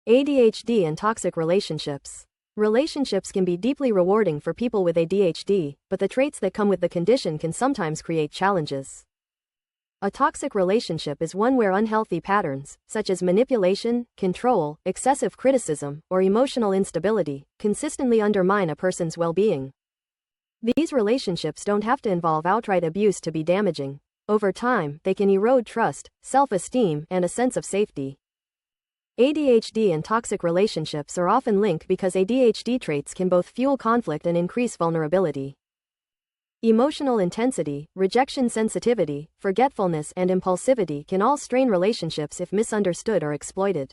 ADHD and toxic relationships. Relationships can be deeply rewarding for people with ADHD, but the traits that come with the condition can sometimes create challenges. A toxic relationship is one where unhealthy patterns, such as manipulation, control, excessive criticism, or emotional instability, consistently undermine a person's well-being. These relationships don't have to involve outright abuse to be damaging. Over time, they can erode trust, self-esteem, and a sense of safety. ADHD and toxic relationships are often linked because ADHD traits can both fuel conflict and increase vulnerability. Emotional intensity, rejection sensitivity, forgetfulness, and impulsivity can all strain relationships if misunderstood or exploited.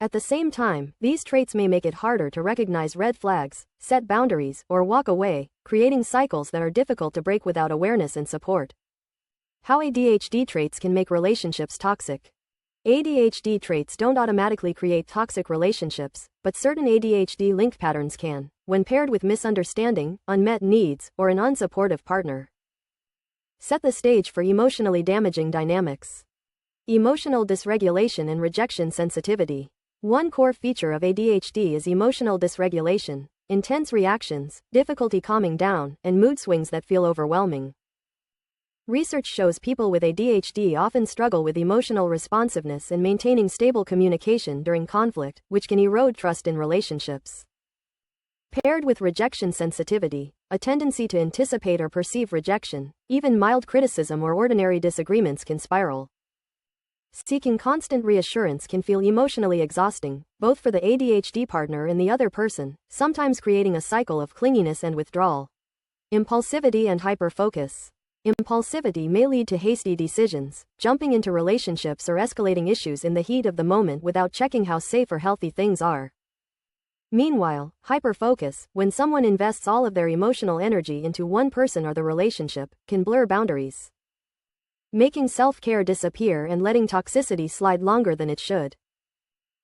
At the same time, these traits may make it harder to recognize red flags, set boundaries, or walk away, creating cycles that are difficult to break without awareness and support. How ADHD traits can make relationships toxic. ADHD traits don't automatically create toxic relationships, but certain ADHD link patterns can, when paired with misunderstanding, unmet needs, or an unsupportive partner. Set the stage for emotionally damaging dynamics. Emotional dysregulation and rejection sensitivity. One core feature of ADHD is emotional dysregulation, intense reactions, difficulty calming down, and mood swings that feel overwhelming. Research shows people with ADHD often struggle with emotional responsiveness and maintaining stable communication during conflict, which can erode trust in relationships. Paired with rejection sensitivity, a tendency to anticipate or perceive rejection, even mild criticism or ordinary disagreements can spiral. Seeking constant reassurance can feel emotionally exhausting, both for the ADHD partner and the other person, sometimes creating a cycle of clinginess and withdrawal. Impulsivity and hyperfocus. Impulsivity may lead to hasty decisions, jumping into relationships or escalating issues in the heat of the moment without checking how safe or healthy things are. Meanwhile, hyperfocus, when someone invests all of their emotional energy into one person or the relationship, can blur boundaries, making self-care disappear and letting toxicity slide longer than it should.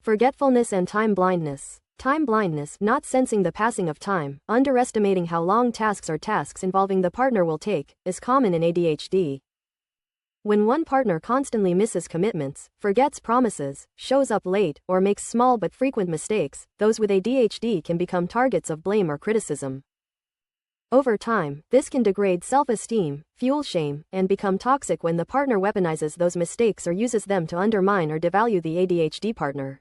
Forgetfulness and time blindness. Time blindness, not sensing the passing of time, underestimating how long tasks or tasks involving the partner will take, is common in ADHD. When one partner constantly misses commitments, forgets promises, shows up late, or makes small but frequent mistakes, those with ADHD can become targets of blame or criticism. Over time, this can degrade self-esteem, fuel shame, and become toxic when the partner weaponizes those mistakes or uses them to undermine or devalue the ADHD partner.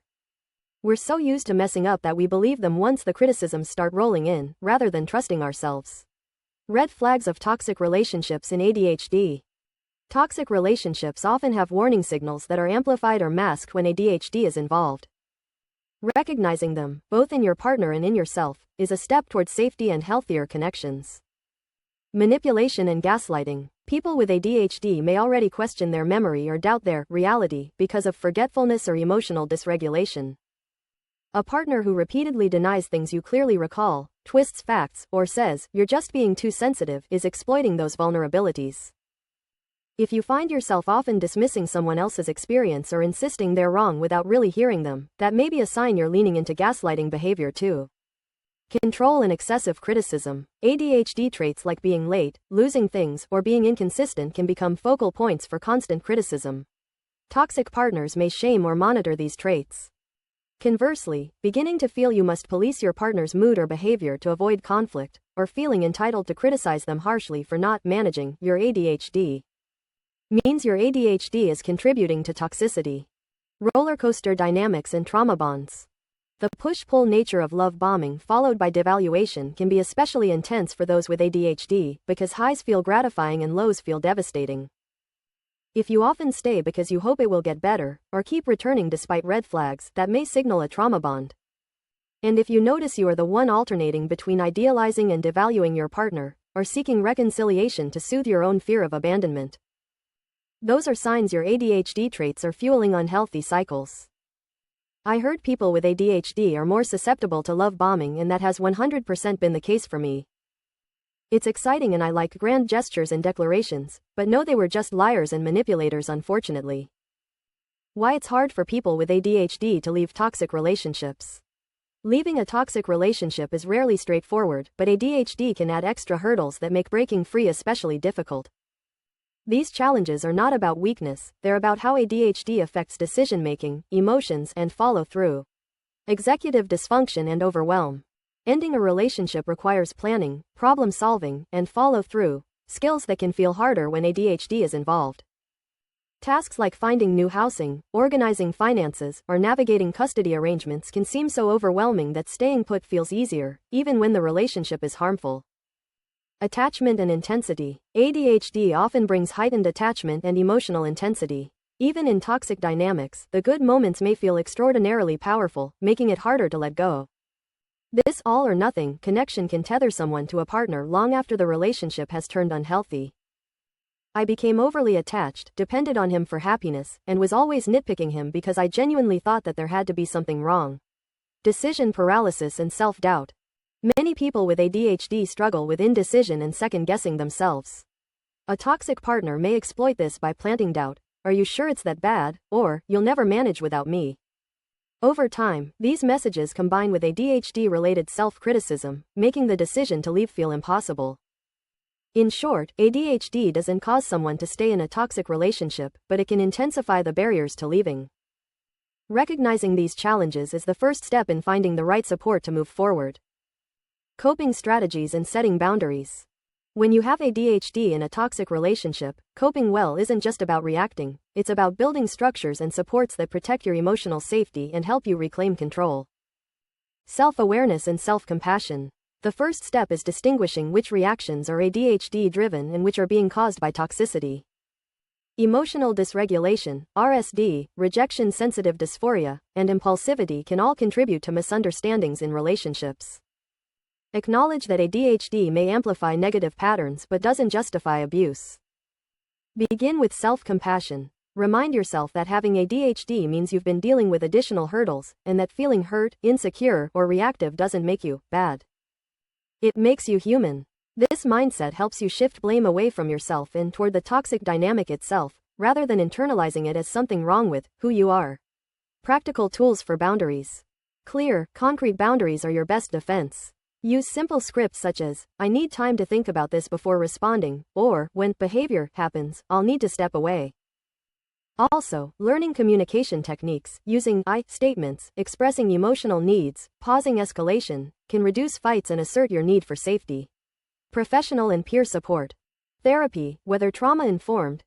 We're so used to messing up that we believe them once the criticisms start rolling in, rather than trusting ourselves. Red flags of toxic relationships in ADHD. Toxic relationships often have warning signals that are amplified or masked when ADHD is involved. Recognizing them, both in your partner and in yourself, is a step towards safety and healthier connections. Manipulation and gaslighting. People with ADHD may already question their memory or doubt their reality because of forgetfulness or emotional dysregulation. A partner who repeatedly denies things you clearly recall, twists facts, or says, "You're just being too sensitive," is exploiting those vulnerabilities. If you find yourself often dismissing someone else's experience or insisting they're wrong without really hearing them, that may be a sign you're leaning into gaslighting behavior too. Control and excessive criticism. ADHD traits like being late, losing things, or being inconsistent can become focal points for constant criticism. Toxic partners may shame or monitor these traits. Conversely, beginning to feel you must police your partner's mood or behavior to avoid conflict, or feeling entitled to criticize them harshly for not managing your ADHD, means your ADHD is contributing to toxicity. Roller coaster dynamics and trauma bonds. The push-pull nature of love bombing followed by devaluation can be especially intense for those with ADHD, because highs feel gratifying and lows feel devastating. If you often stay because you hope it will get better, or keep returning despite red flags, that may signal a trauma bond. And if you notice you are the one alternating between idealizing and devaluing your partner, or seeking reconciliation to soothe your own fear of abandonment, those are signs your ADHD traits are fueling unhealthy cycles. I heard people with ADHD are more susceptible to love bombing, and that has 100% been the case for me. It's exciting and I like grand gestures and declarations, but no, they were just liars and manipulators, unfortunately. Why it's hard for people with ADHD to leave toxic relationships. Leaving a toxic relationship is rarely straightforward, but ADHD can add extra hurdles that make breaking free especially difficult. These challenges are not about weakness, they're about how ADHD affects decision-making, emotions, and follow-through. Executive dysfunction and overwhelm. Ending a relationship requires planning, problem solving, and follow through, skills that can feel harder when ADHD is involved. Tasks like finding new housing, organizing finances, or navigating custody arrangements can seem so overwhelming that staying put feels easier, even when the relationship is harmful. Attachment and intensity. ADHD often brings heightened attachment and emotional intensity. Even in toxic dynamics, the good moments may feel extraordinarily powerful, making it harder to let go. This all-or-nothing connection can tether someone to a partner long after the relationship has turned unhealthy. I became overly attached, depended on him for happiness, and was always nitpicking him because I genuinely thought that there had to be something wrong. Decision paralysis and self-doubt. Many people with ADHD struggle with indecision and second-guessing themselves. A toxic partner may exploit this by planting doubt. Are you sure it's that bad? Or, you'll never manage without me. Over time, these messages combine with ADHD-related self-criticism, making the decision to leave feel impossible. In short, ADHD doesn't cause someone to stay in a toxic relationship, but it can intensify the barriers to leaving. Recognizing these challenges is the first step in finding the right support to move forward. Coping strategies and setting boundaries. When you have ADHD in a toxic relationship, coping well isn't just about reacting, it's about building structures and supports that protect your emotional safety and help you reclaim control. Self-awareness and self-compassion. The first step is distinguishing which reactions are ADHD-driven and which are being caused by toxicity. Emotional dysregulation, RSD, rejection-sensitive dysphoria, and impulsivity can all contribute to misunderstandings in relationships. Acknowledge that ADHD may amplify negative patterns but doesn't justify abuse. Begin with self-compassion. Remind yourself that having ADHD means you've been dealing with additional hurdles, and that feeling hurt, insecure, or reactive doesn't make you bad. It makes you human. This mindset helps you shift blame away from yourself and toward the toxic dynamic itself, rather than internalizing it as something wrong with who you are. Practical tools for boundaries. Clear, concrete boundaries are your best defense. Use simple scripts such as, I need time to think about this before responding, or, when behavior happens, I'll need to step away. Also, learning communication techniques, using I statements, expressing emotional needs, pausing escalation, can reduce fights and assert your need for safety. Professional and peer support. Therapy, whether trauma-informed,